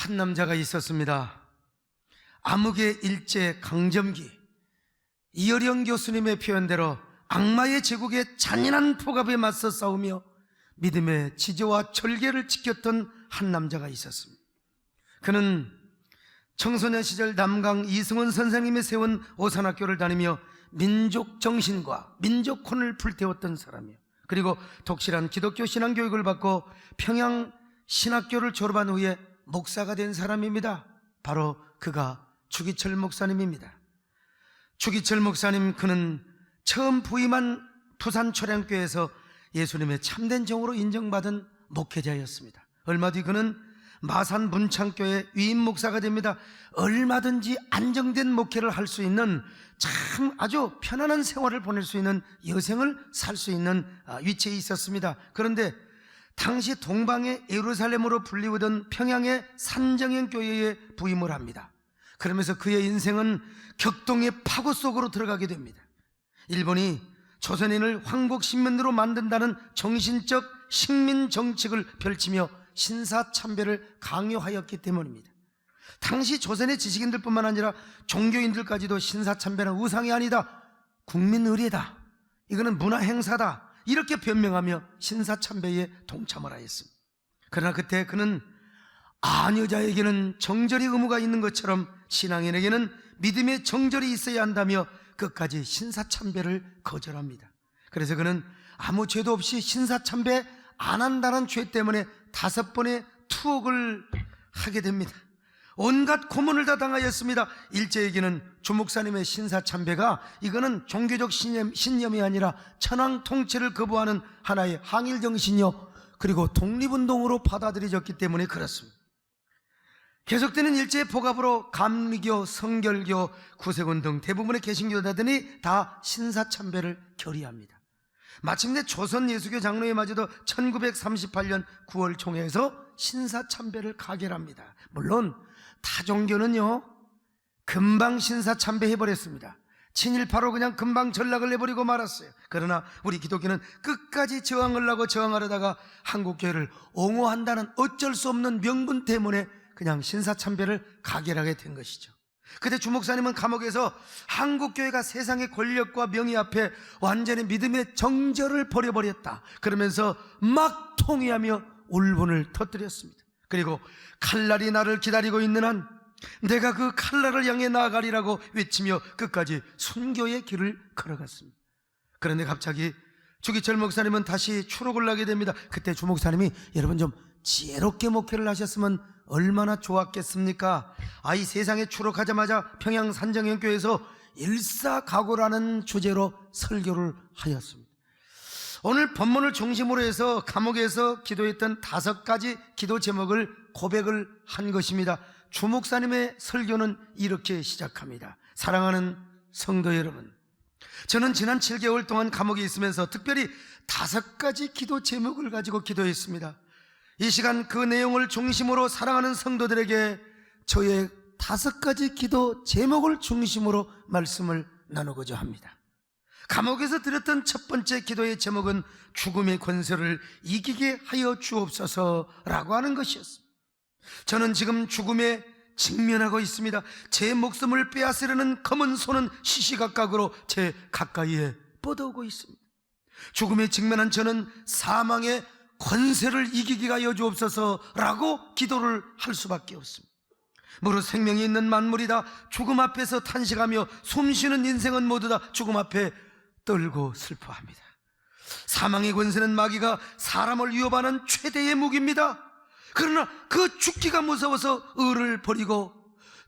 한 남자가 있었습니다. 암흑의 일제 강점기, 이어령 교수님의 표현대로 악마의 제국의 잔인한 폭압에 맞서 싸우며 믿음의 지조와 절개를 지켰던 한 남자가 있었습니다. 그는 청소년 시절 남강 이승원 선생님이 세운 오산학교를 다니며 민족 정신과 민족혼을 불태웠던 사람이요, 그리고 독실한 기독교 신앙교육을 받고 평양 신학교를 졸업한 후에 목사가 된 사람입니다. 바로 그가 주기철 목사님입니다. 주기철 목사님, 그는 처음 부임한 부산 초량교에서 예수님의 참된 종으로 인정받은 목회자였습니다. 얼마 뒤 그는 마산 문창교의 위임 목사가 됩니다. 얼마든지 안정된 목회를 할 수 있는, 참 아주 편안한 생활을 보낼 수 있는, 여생을 살 수 있는 위치에 있었습니다. 그런데 당시 동방의 예루살렘으로 불리우던 평양의 산정형교회에 부임을 합니다. 그러면서 그의 인생은 격동의 파고 속으로 들어가게 됩니다. 일본이 조선인을 황국신민으로 만든다는 정신적 식민 정책을 펼치며 신사참배를 강요하였기 때문입니다. 당시 조선의 지식인들뿐만 아니라 종교인들까지도 신사참배는 우상이 아니다, 국민의례다, 이거는 문화행사다, 이렇게 변명하며 신사참배에 동참을 하였습니다. 그러나 그때 그는 아녀자에게는 정절이 의무가 있는 것처럼 신앙인에게는 믿음의 정절이 있어야 한다며 끝까지 신사참배를 거절합니다. 그래서 그는 아무 죄도 없이 신사참배 안 한다는 죄 때문에 5번의 투옥을 하게 됩니다. 온갖 고문을 다 당하였습니다. 일제에게는 주목사님의 신사참배가 이거는 종교적 신념이 아니라 천황 통치를 거부하는 하나의 항일정신이요, 그리고 독립운동으로 받아들여졌기 때문에 그렇습니다. 계속되는 일제의 폭압으로 감리교, 성결교, 구세군 등 대부분의 개신교자들이 다 신사참배를 결의합니다. 마침내 조선예수교 장로회마저도 1938년 9월 총회에서 신사참배를 가결합니다. 물론 타종교는요 금방 신사참배 해버렸습니다. 친일파로 그냥 금방 전락을 내버리고 말았어요. 그러나 우리 기독교는 끝까지 저항을 하고 저항하려다가 한국교회를 옹호한다는 어쩔 수 없는 명분 때문에 그냥 신사참배를 가결하게 된 것이죠. 그때 주목사님은 감옥에서 한국교회가 세상의 권력과 명예 앞에 완전히 믿음의 정절을 버려버렸다 그러면서 막 통회하며 울분을 터뜨렸습니다. 그리고 칼날이 나를 기다리고 있는 한 내가 그 칼날을 향해 나아가리라고 외치며 끝까지 순교의 길을 걸어갔습니다. 그런데 갑자기 주기철 목사님은 다시 추록을 하게 됩니다. 그때 주 목사님이 여러분 좀 지혜롭게 목회를 하셨으면 얼마나 좋았겠습니까? 이 세상에 추록하자마자 평양 산정형교회에서 일사각오라는 주제로 설교를 하였습니다. 오늘 본문을 중심으로 해서 감옥에서 기도했던 5가지 기도 제목을 고백을 한 것입니다. 주 목사님의 설교는 이렇게 시작합니다. 사랑하는 성도 여러분, 저는 지난 7개월 동안 감옥에 있으면서 특별히 5가지 기도 제목을 가지고 기도했습니다. 이 시간 그 내용을 중심으로 사랑하는 성도들에게 저의 5가지 기도 제목을 중심으로 말씀을 나누고자 합니다. 감옥에서 드렸던 첫 번째 기도의 제목은 죽음의 권세를 이기게 하여 주옵소서라고 하는 것이었습니다. 저는 지금 죽음에 직면하고 있습니다. 제 목숨을 빼앗으려는 검은 손은 시시각각으로 제 가까이에 뻗어오고 있습니다. 죽음에 직면한 저는 사망의 권세를 이기게 하여 주옵소서라고 기도를 할 수밖에 없습니다. 무릇 생명이 있는 만물이 다 죽음 앞에서 탄식하며 숨쉬는 인생은 모두 다 죽음 앞에 떨고 슬퍼합니다. 사망의 권세는 마귀가 사람을 위협하는 최대의 무기입니다. 그러나 그 죽기가 무서워서 의를 버리고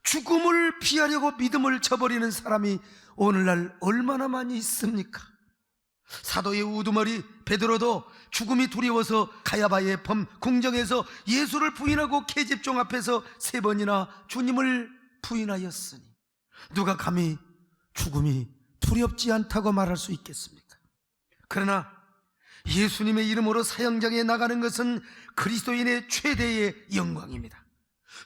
죽음을 피하려고 믿음을 저버리는 사람이 오늘날 얼마나 많이 있습니까? 사도의 우두머리 베드로도 죽음이 두려워서 가야바의 범 궁정에서 예수를 부인하고 계집종 앞에서 3번이나 주님을 부인하였으니 누가 감히 죽음이 두렵지 않다고 말할 수 있겠습니까? 그러나 예수님의 이름으로 사형장에 나가는 것은 그리스도인의 최대의 영광입니다.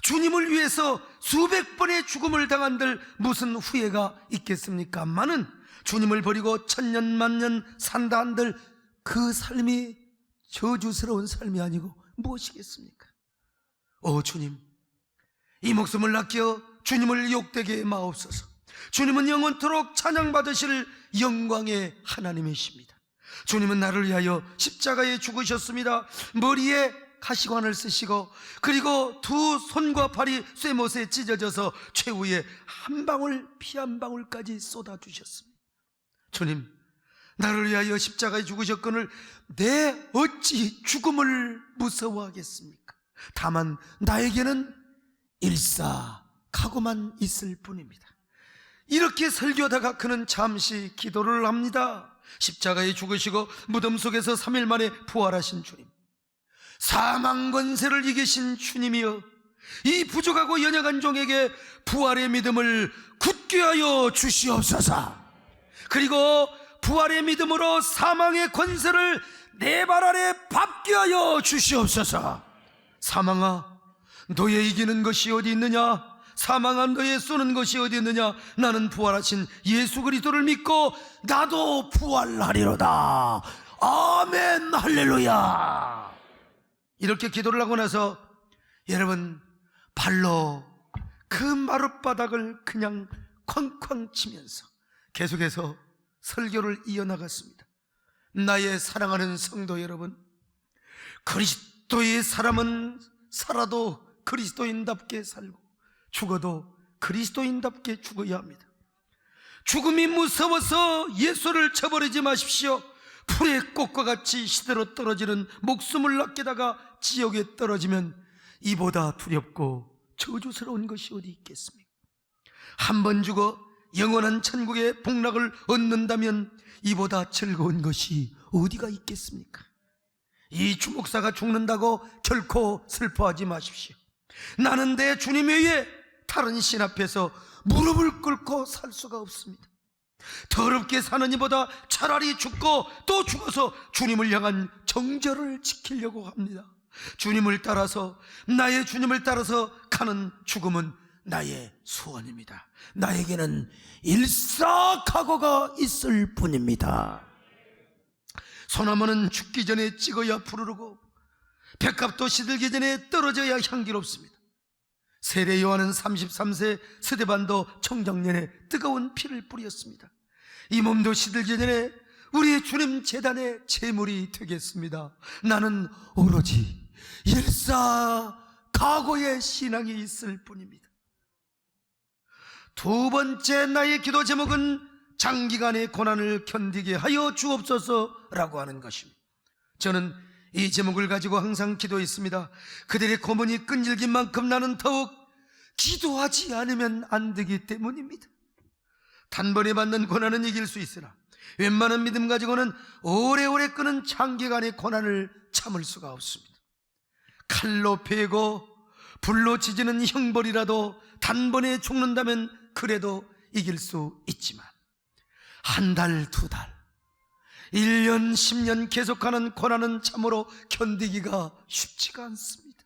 주님을 위해서 수백 번의 죽음을 당한들 무슨 후회가 있겠습니까? 많은 주님을 버리고 천년 만년 산다 한들 그 삶이 저주스러운 삶이 아니고 무엇이겠습니까? 오 주님, 이 목숨을 아껴 주님을 욕되게 마옵소서. 주님은 영원토록 찬양받으실 영광의 하나님이십니다. 주님은 나를 위하여 십자가에 죽으셨습니다. 머리에 가시관을 쓰시고, 그리고 두 손과 발이 쇠못에 찢어져서 최후에 한 방울, 피 한 방울까지 쏟아주셨습니다. 주님, 나를 위하여 십자가에 죽으셨거늘 내 어찌 죽음을 무서워하겠습니까? 다만 나에게는 일사각오만 있을 뿐입니다. 이렇게 설교하다가 그는 잠시 기도를 합니다. 십자가에 죽으시고 무덤 속에서 3일 만에 부활하신 주님, 사망 권세를 이기신 주님이여, 이 부족하고 연약한 종에게 부활의 믿음을 굳게 하여 주시옵소서. 그리고 부활의 믿음으로 사망의 권세를 내 발 아래 밟게 하여 주시옵소서. 사망아, 너의 이기는 것이 어디 있느냐? 사망아, 너의 쏘는 것이 어디 있느냐? 나는 부활하신 예수 그리스도를 믿고 나도 부활하리로다. 아멘, 할렐루야. 이렇게 기도를 하고 나서 여러분, 발로 그 마룻바닥을 그냥 쾅쾅 치면서 계속해서 설교를 이어나갔습니다. 나의 사랑하는 성도 여러분, 그리스도의 사람은 살아도 그리스도인답게 살고 죽어도 그리스도인답게 죽어야 합니다. 죽음이 무서워서 예수를 쳐버리지 마십시오. 풀의 꽃과 같이 시대로 떨어지는 목숨을 아끼다가 지옥에 떨어지면 이보다 두렵고 저주스러운 것이 어디 있겠습니까? 한 번 죽어 영원한 천국의 복락을 얻는다면 이보다 즐거운 것이 어디가 있겠습니까? 이 주목사가 죽는다고 결코 슬퍼하지 마십시오. 나는 내 주님 외에 다른 신 앞에서 무릎을 꿇고 살 수가 없습니다. 더럽게 사는 이보다 차라리 죽고 또 죽어서 주님을 향한 정절을 지키려고 합니다. 주님을 따라서, 나의 주님을 따라서 가는 죽음은 나의 소원입니다. 나에게는 일사각오가 있을 뿐입니다. 소나무는 죽기 전에 찍어야 푸르르고 백합도 시들기 전에 떨어져야 향기롭습니다. 세례 요한은 33세 스데반도 청정년에 뜨거운 피를 뿌렸습니다. 이 몸도 시들기 전에 우리의 주님 제단의 제물이 되겠습니다. 나는 오로지 일사각오의 신앙이 있을 뿐입니다. 두 번째 나의 기도 제목은 장기간의 고난을 견디게 하여 주옵소서라고 하는 것입니다. 저는 이 제목을 가지고 항상 기도했습니다. 그들의 고문이 끈질긴 만큼 나는 더욱 기도하지 않으면 안 되기 때문입니다. 단번에 받는 고난은 이길 수 있으나 웬만한 믿음 가지고는 오래오래 끄는 장기간의 고난을 참을 수가 없습니다. 칼로 베고 불로 지지는 형벌이라도 단번에 죽는다면 그래도 이길 수 있지만 한 달, 두 달, 1년, 10년 계속하는 고난은 참으로 견디기가 쉽지가 않습니다.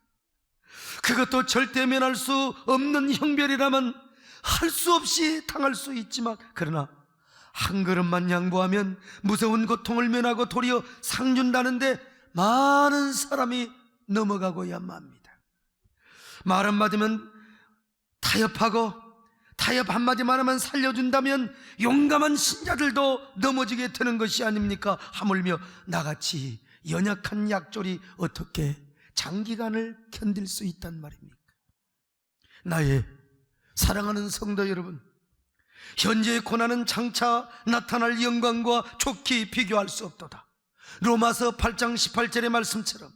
그것도 절대 면할 수 없는 형벌이라면 할 수 없이 당할 수 있지만, 그러나 한 걸음만 양보하면 무서운 고통을 면하고 도리어 상 준다는데 많은 사람이 넘어가고야 맙니다. 말 한마디면 타협하고 타협 한마디만 하면 살려준다면 용감한 신자들도 넘어지게 되는 것이 아닙니까? 하물며 나같이 연약한 약졸이 어떻게 장기간을 견딜 수 있단 말입니까? 나의 사랑하는 성도 여러분, 현재의 고난은 장차 나타날 영광과 좋게 비교할 수 없도다. 로마서 8장 18절의 말씀처럼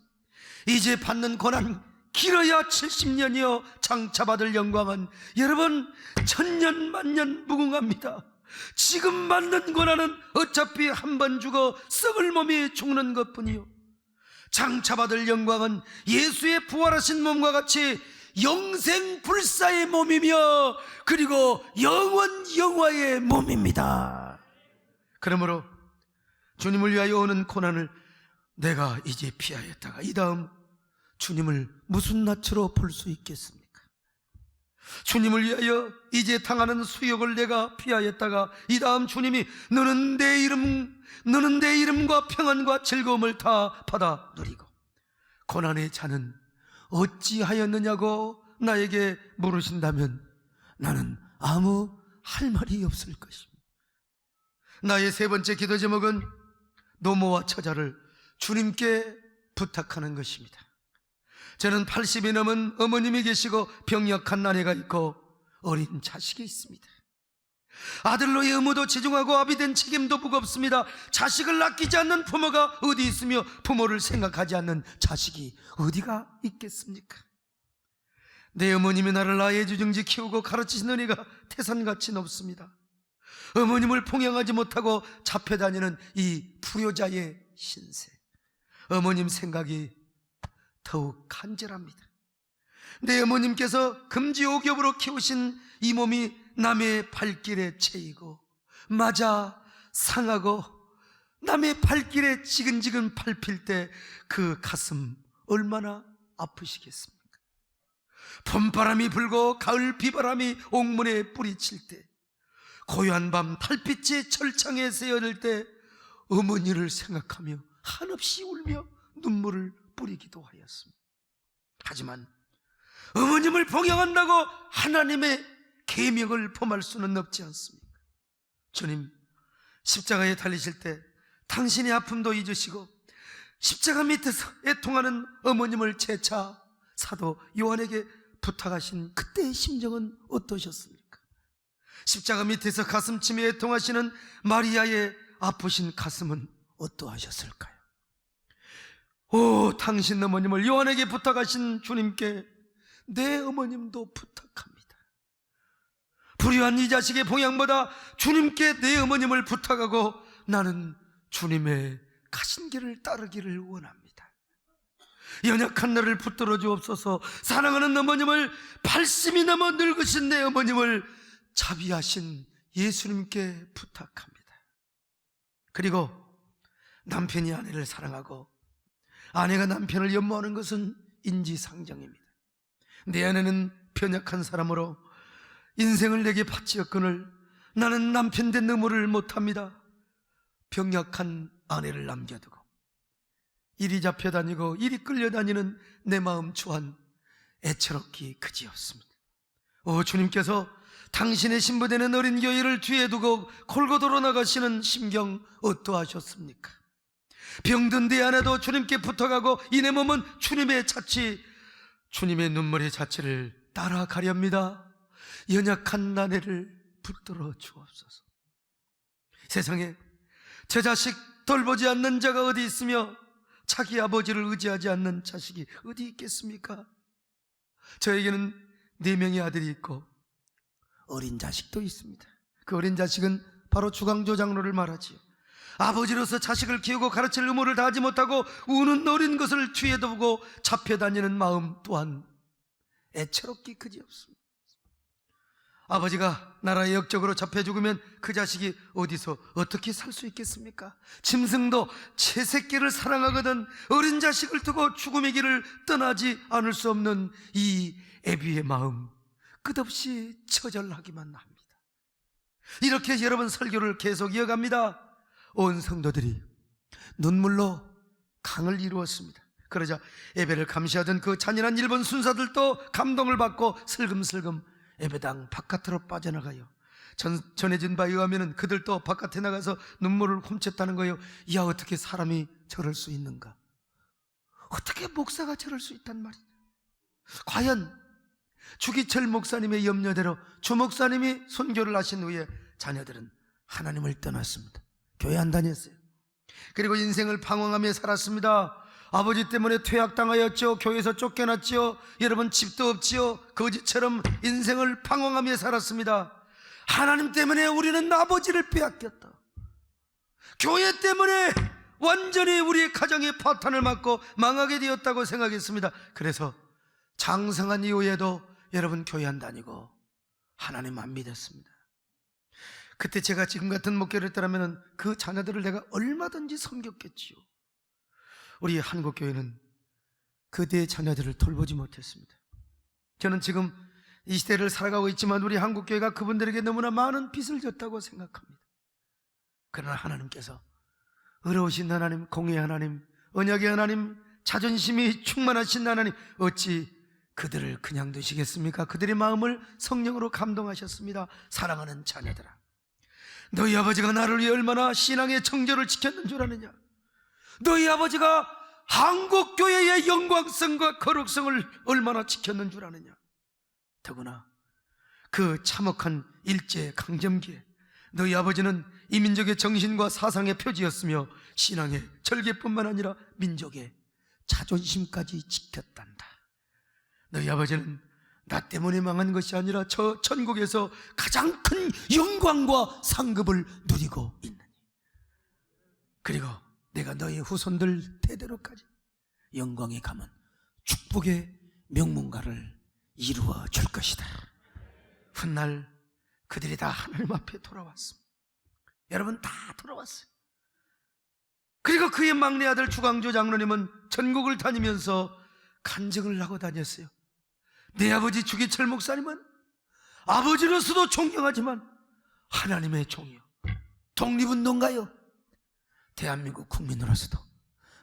이제 받는 고난 길어야 70년이요 장차 받을 영광은 여러분 천년 만년 무궁합니다. 지금 받는 고난은 어차피 한 번 죽어 썩을 몸이 죽는 것뿐이요 장차 받을 영광은 예수의 부활하신 몸과 같이 영생불사의 몸이며 그리고 영원 영화의 몸입니다. 그러므로 주님을 위하여 오는 고난을 내가 이제 피하였다가 이 다음 주님을 무슨 낯으로 볼 수 있겠습니까? 주님을 위하여 이제 당하는 수욕을 내가 피하였다가 이 다음 주님이 너는 내 이름과 평안과 즐거움을 다 받아 누리고 고난의 잔은 어찌하였느냐고 나에게 물으신다면 나는 아무 할 말이 없을 것입니다. 나의 세 번째 기도 제목은 노모와 처자를 주님께 부탁하는 것입니다. 저는 80이 넘은 어머님이 계시고 병약한 아내가 있고 어린 자식이 있습니다. 아들로의 의무도 지중하고 아비된 책임도 무겁습니다. 자식을 아끼지 않는 부모가 어디 있으며 부모를 생각하지 않는 자식이 어디가 있겠습니까? 내 어머님이 나를 아예 주정지 키우고 가르치신 은혜가 태산같이 높습니다. 어머님을 봉양하지 못하고 잡혀다니는 이 불효자의 신세, 어머님 생각이 더욱 간절합니다. 내 어머님께서 금지옥엽으로 키우신 이 몸이 남의 발길에 채이고 맞아 상하고 남의 발길에 지근지근 밟힐 때 그 가슴 얼마나 아프시겠습니까? 봄바람이 불고 가을 비바람이 옥문에 뿌리칠 때, 고요한 밤 달빛이 철창에 새어들 때 어머니를 생각하며 한없이 울며 눈물을 뿌리기도 하였습니다. 하지만 어머님을 봉양한다고 하나님의 계명을 범할 수는 없지 않습니까? 주님, 십자가에 달리실 때 당신의 아픔도 잊으시고 십자가 밑에서 애통하는 어머님을 재차 사도 요한에게 부탁하신 그때의 심정은 어떠셨습니까? 십자가 밑에서 가슴치며 애통하시는 마리아의 아프신 가슴은 어떠하셨을까요? 오, 당신 어머님을 요한에게 부탁하신 주님께 내 어머님도 부탁합니다. 불효한 이 자식의 봉양보다 주님께 내 어머님을 부탁하고 나는 주님의 가신 길을 따르기를 원합니다. 연약한 나를 붙들어 주옵소서. 사랑하는 어머님을 80이 넘어 늙으신 내 어머님을 자비하신 예수님께 부탁합니다. 그리고 남편이 아내를 사랑하고 아내가 남편을 연모하는 것은 인지상정입니다. 내 아내는 변약한 사람으로 인생을 내게 바치었거늘 나는 남편 된 의무를 못합니다. 병약한 아내를 남겨두고 이리 잡혀다니고 이리 끌려다니는 내 마음 초한 애처롭기 그지없습니다. 오, 주님께서 당신의 신부되는 어린 교회를 뒤에 두고 골고도로 나가시는 심경 어떠하셨습니까? 병든 내 아내도 주님께 부탁하고 이 내 몸은 주님의 자치, 주님의 눈물의 자치를 따라가렵니다. 연약한 아내를 붙들어 주옵소서. 세상에 제 자식 돌보지 않는 자가 어디 있으며 자기 아버지를 의지하지 않는 자식이 어디 있겠습니까? 저에게는 4명의 아들이 있고 어린 자식도 있습니다. 그 어린 자식은 바로 주강조 장로를 말하지요. 아버지로서 자식을 키우고 가르칠 의무를 다하지 못하고 우는 어린 것을 뒤에 두고 잡혀다니는 마음 또한 애처롭기 그지없습니다. 아버지가 나라의 역적으로 잡혀 죽으면 그 자식이 어디서 어떻게 살 수 있겠습니까? 짐승도 제 새끼를 사랑하거든 어린 자식을 두고 죽음의 길을 떠나지 않을 수 없는 이 애비의 마음 끝없이 처절하기만 합니다. 이렇게 여러분 설교를 계속 이어갑니다. 온 성도들이 눈물로 강을 이루었습니다. 그러자 예배를 감시하던 그 잔인한 일본 순사들도 감동을 받고 슬금슬금 예배당 바깥으로 빠져나가요. 전해진 바에 의하면 그들도 바깥에 나가서 눈물을 훔쳤다는 거예요. 야, 어떻게 사람이 저럴 수 있는가? 어떻게 목사가 저럴 수 있단 말이냐? 과연 주기철 목사님의 염려대로 주 목사님이 선교를 하신 후에 자녀들은 하나님을 떠났습니다. 교회 안 다녔어요. 그리고 인생을 방황하며 살았습니다. 아버지 때문에 퇴학당하였죠. 교회에서 쫓겨났죠. 여러분 집도 없지요. 거지처럼 인생을 방황하며 살았습니다. 하나님 때문에 우리는 아버지를 빼앗겼다. 교회 때문에 완전히 우리의 가정의 파탄을 맞고 망하게 되었다고 생각했습니다. 그래서 장성한 이후에도 여러분 교회 안 다니고 하나님 안 믿었습니다. 그때 제가 지금 같은 목회를 했더라면 그 자녀들을 내가 얼마든지 섬겼겠지요. 우리 한국교회는 그대의 자녀들을 돌보지 못했습니다. 저는 지금 이 시대를 살아가고 있지만 우리 한국교회가 그분들에게 너무나 많은 빚을 졌다고 생각합니다. 그러나 하나님께서 의로우신 하나님, 공의의 하나님, 언약의 하나님, 자존심이 충만하신 하나님, 어찌 그들을 그냥 두시겠습니까? 그들의 마음을 성령으로 감동하셨습니다. 사랑하는 자녀들아, 너희 아버지가 나를 위해 얼마나 신앙의 정절을 지켰는 줄 아느냐? 너희 아버지가 한국교회의 영광성과 거룩성을 얼마나 지켰는 줄 아느냐? 더구나 그 참혹한 일제강점기에 너희 아버지는 이 민족의 정신과 사상의 표지였으며 신앙의 절개뿐만 아니라 민족의 자존심까지 지켰단다. 너희 아버지는 나 때문에 망한 것이 아니라 저 천국에서 가장 큰 영광과 상급을 누리고 있느니, 그리고 내가 너희 후손들 대대로까지 영광에 감은 축복의 명문가를 이루어 줄 것이다. 훗날 그들이 다 하나님 앞에 돌아왔습니다. 여러분, 다 돌아왔어요. 그리고 그의 막내 아들 주광조 장로님은 전국을 다니면서 간증을 하고 다녔어요. 내 아버지 주기철 목사님은 아버지로서도 존경하지만 하나님의 종이요, 독립운동가요, 대한민국 국민으로서도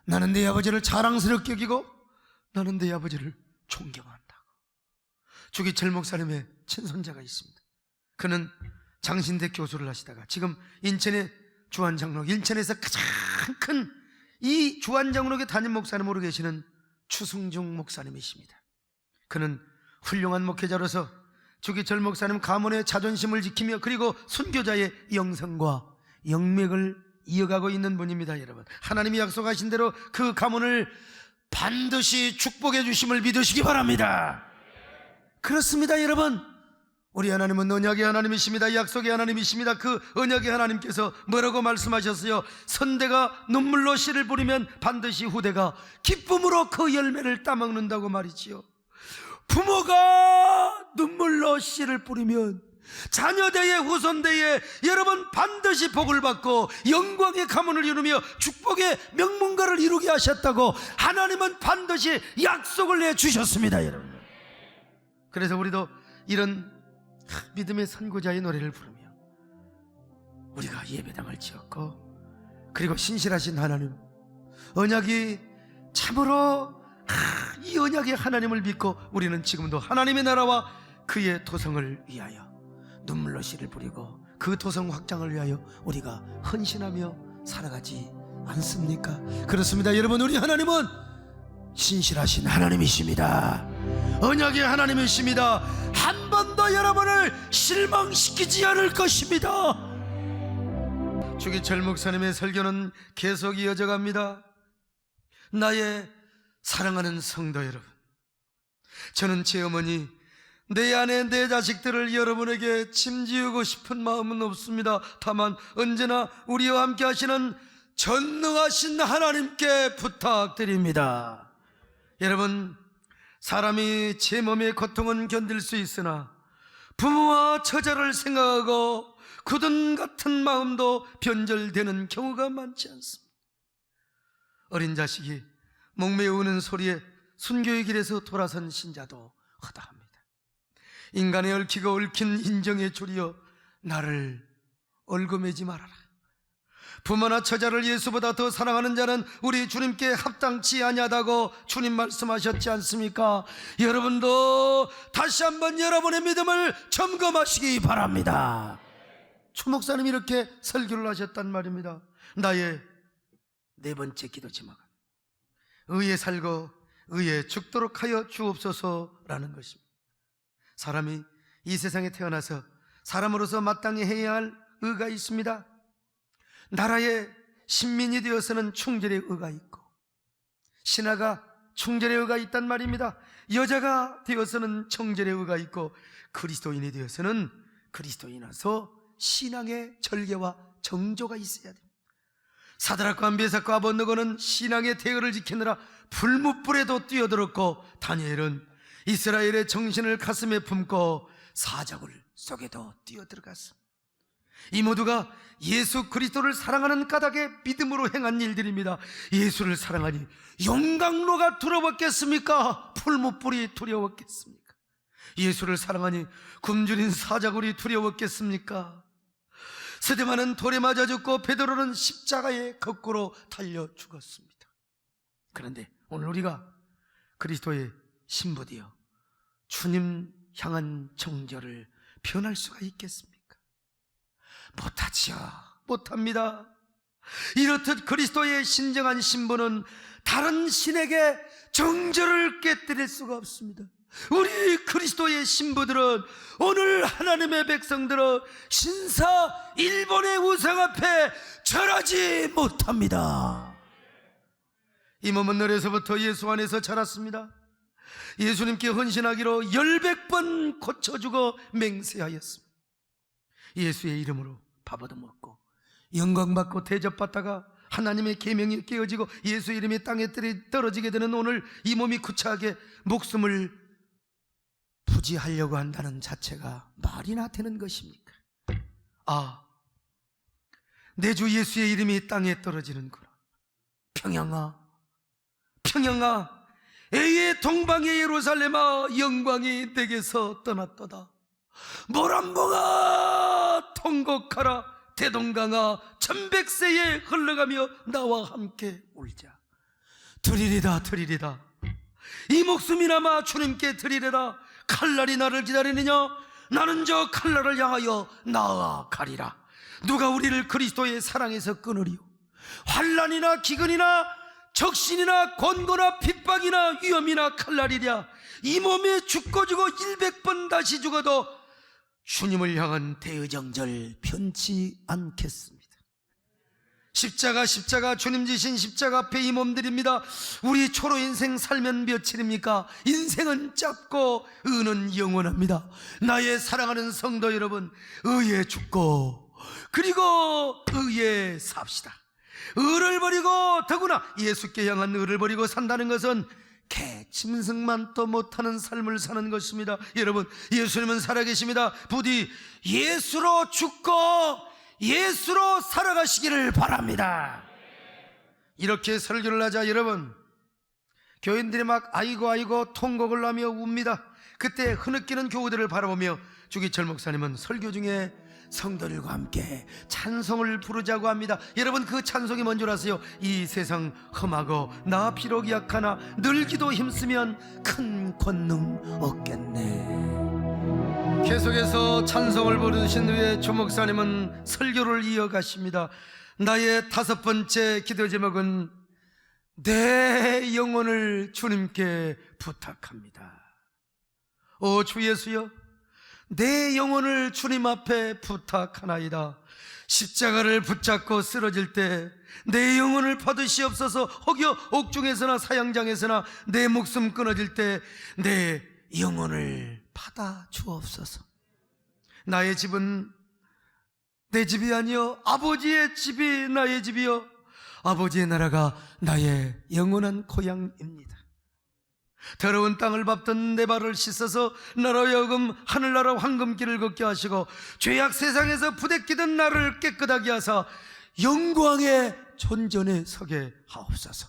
나는 내 아버지를 자랑스럽게 여기고 나는 내 아버지를 존경한다고. 주기철 목사님의 친손자가 있습니다. 그는 장신대 교수를 하시다가 지금 인천의 주한장로, 인천에서 가장 큰 이 주한장로교 담임 목사님으로 계시는 추승중 목사님이십니다. 그는 훌륭한 목회자로서 주기철 목사님 가문의 자존심을 지키며 그리고 순교자의 영성과 영맥을 이어가고 있는 분입니다. 여러분, 하나님이 약속하신 대로 그 가문을 반드시 축복해 주심을 믿으시기 바랍니다. 그렇습니다. 여러분, 우리 하나님은 언약의 하나님이십니다. 약속의 하나님이십니다. 그 언약의 하나님께서 뭐라고 말씀하셨어요? 선대가 눈물로 씨를 뿌리면 반드시 후대가 기쁨으로 그 열매를 따먹는다고 말이지요. 부모가 눈물로 씨를 뿌리면 자녀대의 후손대에 여러분 반드시 복을 받고 영광의 가문을 이루며 축복의 명문가를 이루게 하셨다고 하나님은 반드시 약속을 해주셨습니다. 여러분, 그래서 우리도 이런 믿음의 선구자의 노래를 부르며 우리가 예배당을 지었고, 그리고 신실하신 하나님, 언약이 참으로 이 언약의 하나님을 믿고 우리는 지금도 하나님의 나라와 그의 도성을 위하여 눈물로 씨를 뿌리고 그 도성 확장을 위하여 우리가 헌신하며 살아가지 않습니까? 그렇습니다. 여러분, 우리 하나님은 신실하신 하나님이십니다. 언약의 하나님이십니다. 한 번도 여러분을 실망시키지 않을 것입니다. 주기철 목사님의 설교는 계속 이어져갑니다. 나의 사랑하는 성도 여러분, 저는 제 어머니, 내 아내, 내 자식들을 여러분에게 짐지우고 싶은 마음은 없습니다. 다만 언제나 우리와 함께 하시는 전능하신 하나님께 부탁드립니다. 여러분, 사람이 제 몸의 고통은 견딜 수 있으나 부모와 처자를 생각하고 굳은 같은 마음도 변절되는 경우가 많지 않습니다. 어린 자식이 목매우는 소리에 순교의 길에서 돌아선 신자도 허다합니다. 인간의 얽히고 얽힌 인정의 줄이여 나를 얽어매지 말아라. 부모나 처자를 예수보다 더 사랑하는 자는 우리 주님께 합당치 아니하다고 주님 말씀하셨지 않습니까? 여러분도 다시 한번 여러분의 믿음을 점검하시기 바랍니다. chu 목사님이 이렇게 설교를 하셨단 말입니다. 나의 네 번째 기도 제목은 의에 살고 의에 죽도록 하여 주옵소서라는 것입니다. 사람이 이 세상에 태어나서 사람으로서 마땅히 해야 할 의가 있습니다. 나라의 신민이 되어서는 충절의 의가 있고, 신하가 충절의 의가 있단 말입니다. 여자가 되어서는 정절의 의가 있고, 그리스도인이 되어서는 그리스도인으로서 신앙의 절개와 정조가 있어야 됩니다. 사드락과 메삭과 아벳느고는 신앙의 대의를 지키느라 불뭇불에도 뛰어들었고, 다니엘은 이스라엘의 정신을 가슴에 품고 사자굴 속에도 뛰어들어갔습니다. 이 모두가 예수 그리스도를 사랑하는 까닭에 믿음으로 행한 일들입니다. 예수를 사랑하니 용광로가 두려웠겠습니까? 풀무불이 두려웠겠습니까? 예수를 사랑하니 굶주린 사자굴이 두려웠겠습니까? 스데반은 돌에 맞아 죽고 베드로는 십자가에 거꾸로 달려 죽었습니다. 그런데 오늘 우리가 그리스도의 신부되어 주님 향한 정절을 표현할 수가 있겠습니까? 못하지요. 못합니다. 이렇듯 그리스도의 신정한 신부는 다른 신에게 정절을 깨뜨릴 수가 없습니다. 우리 그리스도의 신부들은, 오늘 하나님의 백성들은 신사 일본의 우상 앞에 절하지 못합니다. 이 몸은 어려서부터 예수 안에서 자랐습니다. 예수님께 헌신하기로 10번 고쳐주고 맹세하였습니다. 예수의 이름으로 밥 얻어먹고 영광받고 대접받다가 하나님의 계명이 깨어지고 예수 이름이 땅에 떨어지게 되는 오늘 이 몸이 구차하게 목숨을 부지하려고 한다는 자체가 말이나 되는 것입니까? 아, 내 주 예수의 이름이 땅에 떨어지는구나. 평양아, 평양아, 애의 동방의 예루살렘아, 영광이 내게서 떠났도다. 모란봉아 통곡하라. 대동강아 천백세에 흘러가며 나와 함께 울자. 드리리다 드리리다. 이 목숨이나마 주님께 드리리라. 칼날이 나를 기다리느냐? 나는 저 칼날을 향하여 나아가리라. 누가 우리를 그리스도의 사랑에서 끊으리요? 환난이나 기근이나 적신이나 권고나 핍박이나 위험이나 칼날이랴. 이 몸에 죽고 100번 다시 죽어도 주님을 향한 대의정절 편치 않겠습니다. 십자가 주님 지신 십자가 앞에 이 몸들입니다. 우리 초로 인생 살면 며칠입니까? 인생은 짧고 의는 영원합니다. 나의 사랑하는 성도 여러분, 의에 죽고 그리고 의에 삽시다. 의를 버리고, 더구나 예수께 향한 의를 버리고 산다는 것은 개짐승만도 못하는 삶을 사는 것입니다. 여러분, 예수님은 살아계십니다. 부디 예수로 죽고 예수로 살아가시기를 바랍니다. 이렇게 설교를 하자 여러분, 교인들이 막 아이고 통곡을 하며 웁니다. 그때 흐느끼는 교우들을 바라보며 주기철 목사님은 설교 중에 성도들과 함께 찬송을 부르자고 합니다. 여러분, 그 찬송이 뭔 줄 아세요? 이 세상 험하고 나 비록 약하나 늘기도 힘쓰면 큰 권능 얻겠네. 계속해서 찬송을 부르신 후에 주 목사님은 설교를 이어가십니다. 나의 5번째 기도 제목은 내 영혼을 주님께 부탁합니다. 오 주 예수여, 내 영혼을 주님 앞에 부탁하나이다. 십자가를 붙잡고 쓰러질 때 내 영혼을 받으시옵소서. 혹여 옥중에서나 사형장에서나 내 목숨 끊어질 때 내 영혼을 받아 주옵소서. 나의 집은 내 집이 아니요 아버지의 집이 나의 집이요 아버지의 나라가 나의 영원한 고향입니다. 더러운 땅을 밟던 내 발을 씻어서 나로 하여금 하늘나라 황금길을 걷게 하시고 죄악 세상에서 부대끼던 나를 깨끗하게 하사 영광의 존전에 서게 하옵소서.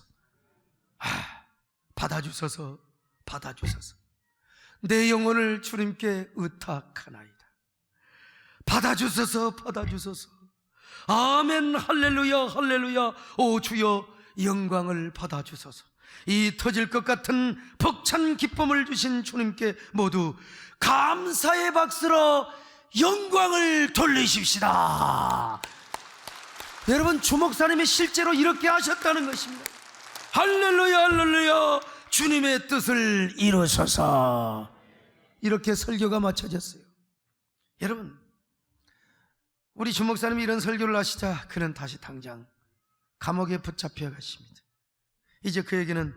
받아주소서, 받아주소서. 내 영혼을 주님께 의탁하나이다. 받아주소서, 받아주소서. 아멘, 할렐루야, 할렐루야. 오 주여, 영광을 받아주소서. 이 터질 것 같은 벅찬 기쁨을 주신 주님께 모두 감사의 박수로 영광을 돌리십시다. 여러분, 주 목사님이 실제로 이렇게 하셨다는 것입니다. 할렐루야, 할렐루야. 주님의 뜻을 이루소서. 이렇게 설교가 마쳐졌어요. 여러분, 우리 주 목사님이 이런 설교를 하시자 그는 다시 당장 감옥에 붙잡혀 가십니다. 이제 그에게는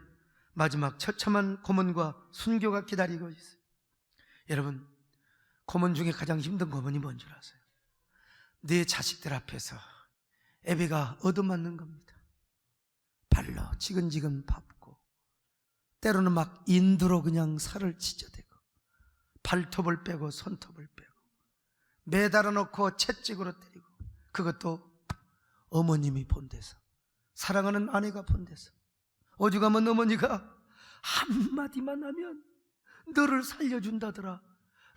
마지막 처참한 고문과 순교가 기다리고 있어요. 여러분, 고문 중에 가장 힘든 고문이 뭔 줄 아세요? 네 자식들 앞에서 애비가 얻어맞는 겁니다. 발로 지근지근 밟고, 때로는 막 인두로 그냥 살을 찢어대고, 발톱을 빼고 손톱을 빼고, 매달아 놓고 채찍으로 때리고, 그것도 어머님이 본 데서, 사랑하는 아내가 본 데서. 오죽하면 어머니가 한마디만 하면 너를 살려준다더라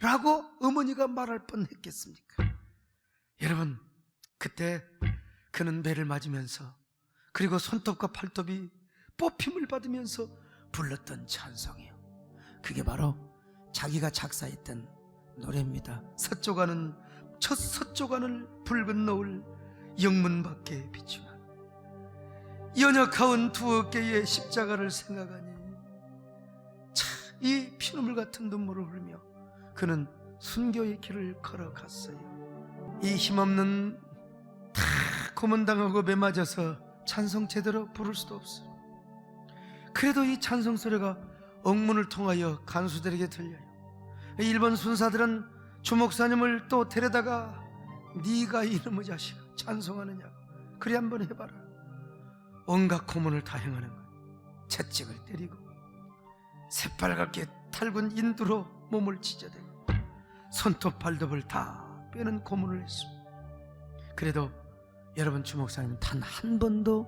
라고 어머니가 말할 뻔했겠습니까? 여러분, 그때 그는 매를 맞으면서, 그리고 손톱과 팔톱이 뽑힘을 받으면서 불렀던 찬송이요, 그게 바로 자기가 작사했던 노래입니다. 서쪽하는 첫 서쪽하늘 붉은 노을 영문 밖에 비추나 연약하온 두 어깨의 십자가를 생각하니 참 이 피눈물 같은 눈물을 흘리며 그는 순교의 길을 걸어갔어요. 이 힘없는 다 고문당하고 매맞아서 찬송 제대로 부를 수도 없어요. 그래도 이 찬송 소리가 옥문을 통하여 간수들에게 들려요. 일본 순사들은 주목사님을 또 데려다가 네가 이놈의 자식아 찬송하느냐고 그리 한번 해봐라. 온갖 고문을 다 행하는 거예요. 채찍을 때리고 새빨갛게 탈군 인두로 몸을 찢어대고 손톱 발톱을 다 빼는 고문을 했습니다. 그래도 여러분 주목사님은 단 한 번도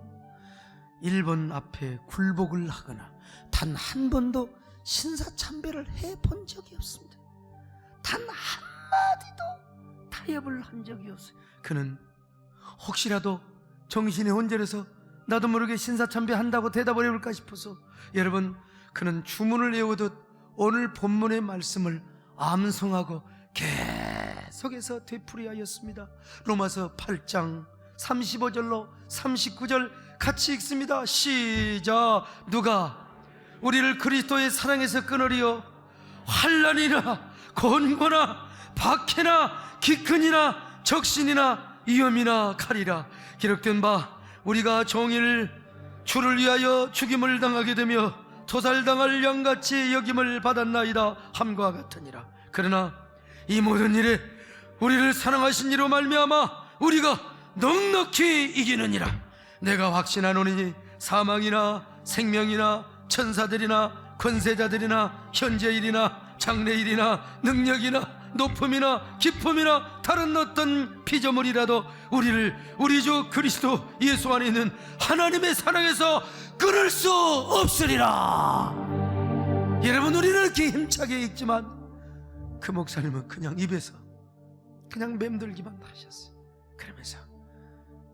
일본 앞에 굴복을 하거나 단 한 번도 신사참배를 해본 적이 없습니다. 단 한마디도 타협을 한 적이 없어요. 그는 혹시라도 정신이 혼절해서 나도 모르게 신사참배 한다고 대답을 해볼까 싶어서 여러분 그는 주문을 외우듯 오늘 본문의 말씀을 암송하고 계속해서 되풀이하였습니다. 로마서 8장 35절로 39절 같이 읽습니다. 시작. 누가 우리를 그리스도의 사랑에서 끊으리요? 환난이나 곤고나 박해나 기근이나 적신이나 위험이나 칼이라. 기록된 바 우리가 종일 주를 위하여 죽임을 당하게 되며 토살당할 양같이 여김을 받았나이다 함과 같으니라. 그러나 이 모든 일에 우리를 사랑하신 이로 말미암아 우리가 넉넉히 이기느니라. 내가 확신하노니 사망이나 생명이나 천사들이나 권세자들이나 현재일이나 장래일이나 능력이나 높음이나 깊음이나 다른 어떤 피조물이라도 우리를 우리 주 그리스도 예수 안에 있는 하나님의 사랑에서 끊을 수 없으리라. 여러분 우리는 이렇게 힘차게 읽지만 그 목사님은 그냥 입에서 그냥 맴돌기만 하셨어요. 그러면서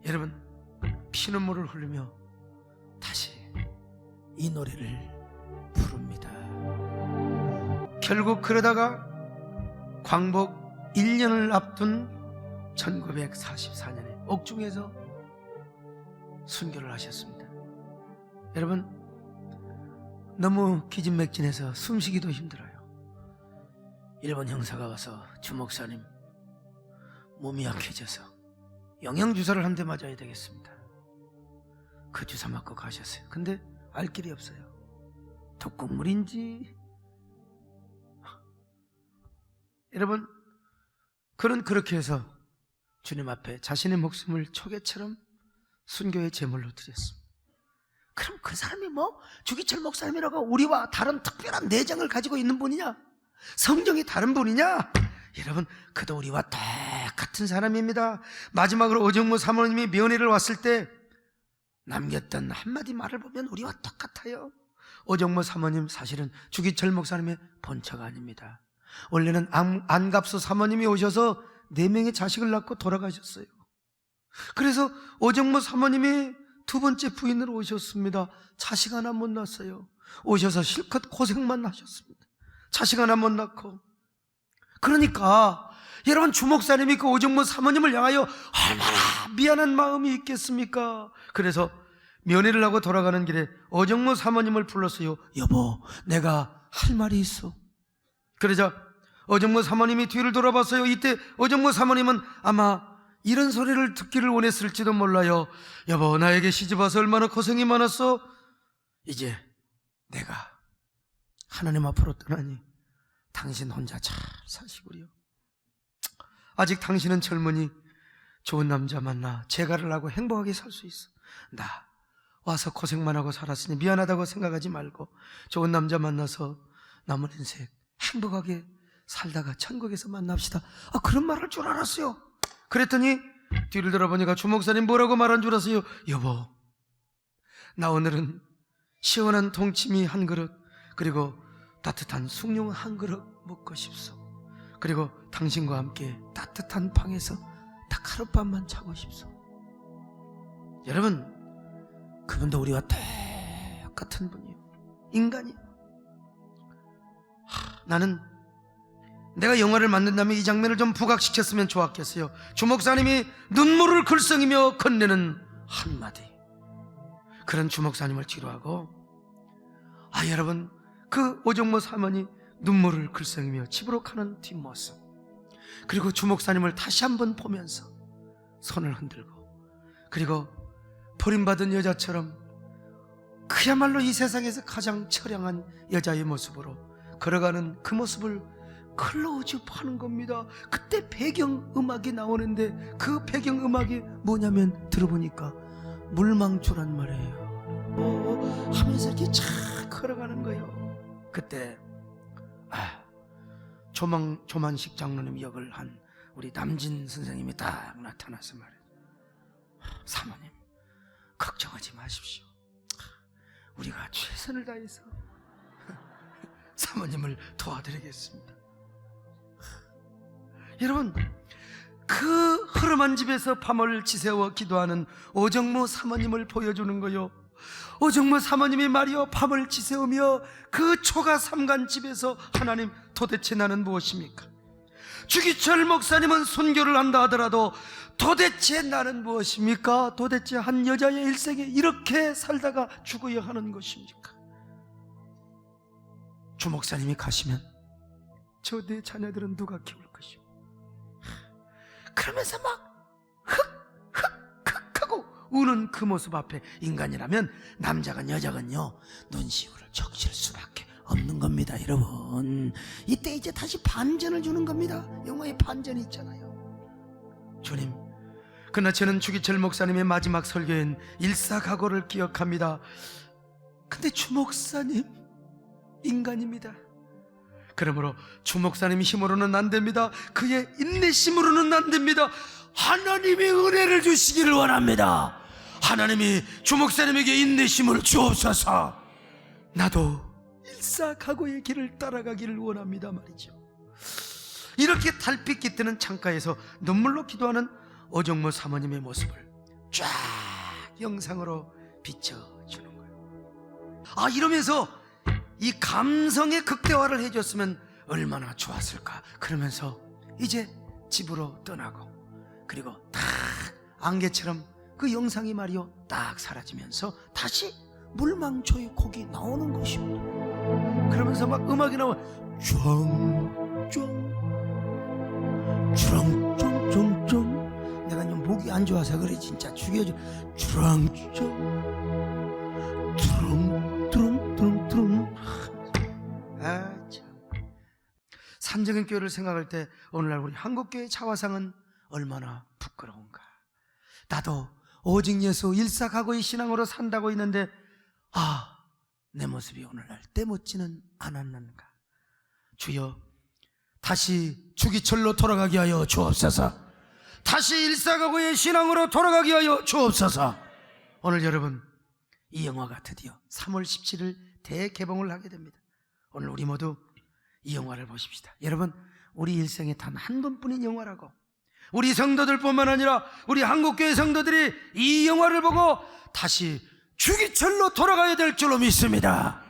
여러분 피눈물을 흘리며 다시 이 노래를 부릅니다. 결국 그러다가 광복 1년을 앞둔 1944년에 옥중에서 순교를 하셨습니다. 여러분 너무 기진맥진해서 숨쉬기도 힘들어요. 일본 형사가 와서 주목사님 몸이 약해져서 영양주사를 한 대 맞아야 되겠습니다. 그 주사 맞고 가셨어요. 근데 알 길이 없어요. 독극물인지. 여러분 그는 그렇게 해서 주님 앞에 자신의 목숨을 초계처럼 순교의 제물로 드렸습니다. 그럼 그 사람이 뭐 주기철 목사님이라고 우리와 다른 특별한 내장을 가지고 있는 분이냐? 성정이 다른 분이냐? 여러분 그도 우리와 똑같은 사람입니다. 마지막으로 오정모 사모님이 면회를 왔을 때 남겼던 한마디 말을 보면 우리와 똑같아요. 오정모 사모님 사실은 주기철 목사님의 본처가 아닙니다. 원래는 안갑수 사모님이 오셔서 4명의 자식을 낳고 돌아가셨어요. 그래서 오정모 사모님이 두 번째 부인으로 오셨습니다. 자식 하나 못 낳았어요. 오셔서 실컷 고생만 하셨습니다. 자식 하나 못 낳고. 그러니까 여러분 주목사님이 그 오정모 사모님을 향하여 얼마나 미안한 마음이 있겠습니까? 그래서 면회를 하고 돌아가는 길에 오정모 사모님을 불렀어요. 여보 내가 할 말이 있어. 그러자 오정모 사모님이 뒤를 돌아봤어요. 이때 오정모 사모님은 아마 이런 소리를 듣기를 원했을지도 몰라요. 여보 나에게 시집와서 얼마나 고생이 많았어. 이제 내가 하나님 앞으로 떠나니 당신 혼자 잘 사시구려. 아직 당신은 젊으니 좋은 남자 만나 재가를 하고 행복하게 살 수 있어. 나 와서 고생만 하고 살았으니 미안하다고 생각하지 말고 좋은 남자 만나서 남은 인생 행복하게 살다가 천국에서 만납시다. 그런 말 할 줄 알았어요. 그랬더니 뒤를 돌아보니까 주목사님 뭐라고 말한 줄 아세요? 여보 나 오늘은 시원한 동치미 한 그릇 그리고 따뜻한 숭늉 한 그릇 먹고 싶소. 그리고 당신과 함께 따뜻한 방에서 딱 하룻밤만 자고 싶소. 여러분 그분도 우리와 똑같은 분이에요. 인간이에요. 나는 내가 영화를 만든다면 이 장면을 좀 부각시켰으면 좋았겠어요. 주목사님이 눈물을 글썽이며 건네는 한마디, 그런 주목사님을 뒤로하고 여러분, 그 오정모 사모니 눈물을 글썽이며 집으로 가는 뒷모습, 그리고 주목사님을 다시 한번 보면서 손을 흔들고, 그리고 버림받은 여자처럼 그야말로 이 세상에서 가장 처량한 여자의 모습으로 걸어가는 그 모습을 클로즈업하는 겁니다. 그때 배경음악이 나오는데 그 배경음악이 뭐냐면 들어보니까 물망초란 말이에요. 하면서 이렇게 착 걸어가는 거예요. 그때 조만식 장로님 역을 한 우리 남진 선생님이 딱 나타나서 말해요. 사모님, 걱정하지 마십시오. 우리가 최선을 다해서 사모님을 도와드리겠습니다. 여러분, 그 허름한 집에서 밤을 지새워 기도하는 오정모 사모님을 보여주는 거요. 오정모 사모님이 말이요, 밤을 지새우며 그 초가 삼간 집에서 하나님, 도대체 나는 무엇입니까? 주기철 목사님은 선교를 한다 하더라도 도대체 나는 무엇입니까? 도대체 한 여자의 일생에 이렇게 살다가 죽어야 하는 것입니까? 주 목사님이 가시면 저 내 자녀들은 누가 키울 것이오? 그러면서 막 하고 우는 그 모습 앞에 인간이라면 남자건 여자건요, 눈시울을 적실 수밖에 없는 겁니다. 여러분, 이때 이제 다시 반전을 주는 겁니다. 영화에 반전이 있잖아요. 주님, 그러나 저는 주기철 목사님의 마지막 설교인 일사각오를 기억합니다. 근데 주 목사님 인간입니다. 그러므로 주 목사님 힘으로는 안 됩니다. 그의 인내심으로는 안 됩니다. 하나님이 은혜를 주시기를 원합니다. 하나님이 주 목사님에게 인내심을 주옵소서. 나도 일사각오의 길을 따라가기를 원합니다 말이죠. 이렇게 달빛 깃드는 창가에서 눈물로 기도하는 오정모 사모님의 모습을 쫙 영상으로 비춰주는 거예요. 이러면서 이 감성의 극대화를 해줬으면 얼마나 좋았을까. 그러면서 이제 집으로 떠나고, 그리고 딱 안개처럼 그 영상이 말이요 딱 사라지면서 다시 물망초의 곡이 나오는 것입니다. 그러면서 막 음악이 나와 쫑쫑쫑쫑쫑쫑. 내가 목이 안 좋아서 그래, 진짜 죽여줘. 트렁트렁. 참. 산적인 교회를 생각할 때 오늘날 우리 한국교회 차화상은 얼마나 부끄러운가. 나도 오직 예수 일사각오의 신앙으로 산다고 있는데 내 모습이 오늘날 때묻지는 않았는가. 주여, 다시 주기철로 돌아가게 하여 주옵소서. 다시 일사각오의 신앙으로 돌아가게 하여 주옵소서. 오늘 여러분, 이 영화가 드디어 3월 17일 대개봉을 하게 됩니다. 오늘 우리 모두 이 영화를 보십시다. 여러분, 우리 일생에 단 한 번뿐인 영화라고, 우리 성도들뿐만 아니라 우리 한국교회 성도들이 이 영화를 보고 다시 주기철로 돌아가야 될 줄로 믿습니다.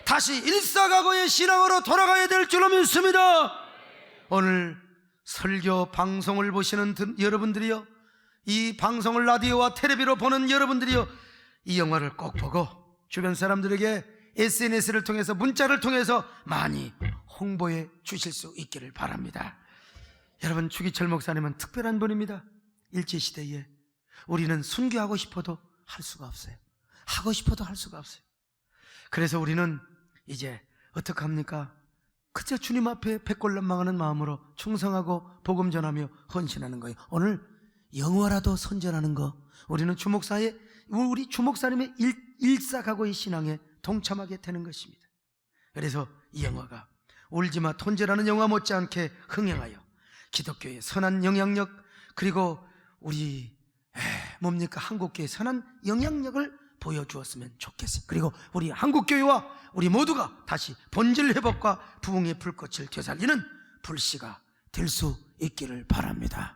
다시 일사각오의 신앙으로 돌아가야 될 줄로 믿습니다. 오늘 설교 방송을 보시는 여러분들이요, 이 방송을 라디오와 텔레비로 보는 여러분들이요, 이 영화를 꼭 보고 주변 사람들에게 SNS를 통해서, 문자를 통해서 많이 홍보해 주실 수 있기를 바랍니다. 여러분, 주기철 목사님은 특별한 분입니다. 일제시대에 우리는 순교하고 싶어도 할 수가 없어요. 하고 싶어도 할 수가 없어요. 그래서 우리는 이제 어떡합니까? 그저 주님 앞에 백골난망하는 마음으로 충성하고 복음 전하며 헌신하는 거예요. 오늘 영화라도 선전하는 거, 우리는 우리 주목사님의 일사각오의 신앙에 동참하게 되는 것입니다. 그래서 이 영화가 울지마 톤제라는 영화 못지않게 흥행하여 기독교의 선한 영향력, 그리고 우리 한국교회의 선한 영향력을 보여주었으면 좋겠어요. 그리고 우리 한국교회와 우리 모두가 다시 본질 회복과 부흥의 불꽃을 되살리는 불씨가 될 수 있기를 바랍니다.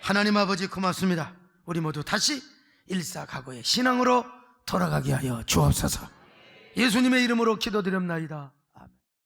하나님 아버지, 고맙습니다. 우리 모두 다시 일사각오의 신앙으로 돌아가게 하여 주옵소서. 예수님의 이름으로 기도드립나이다.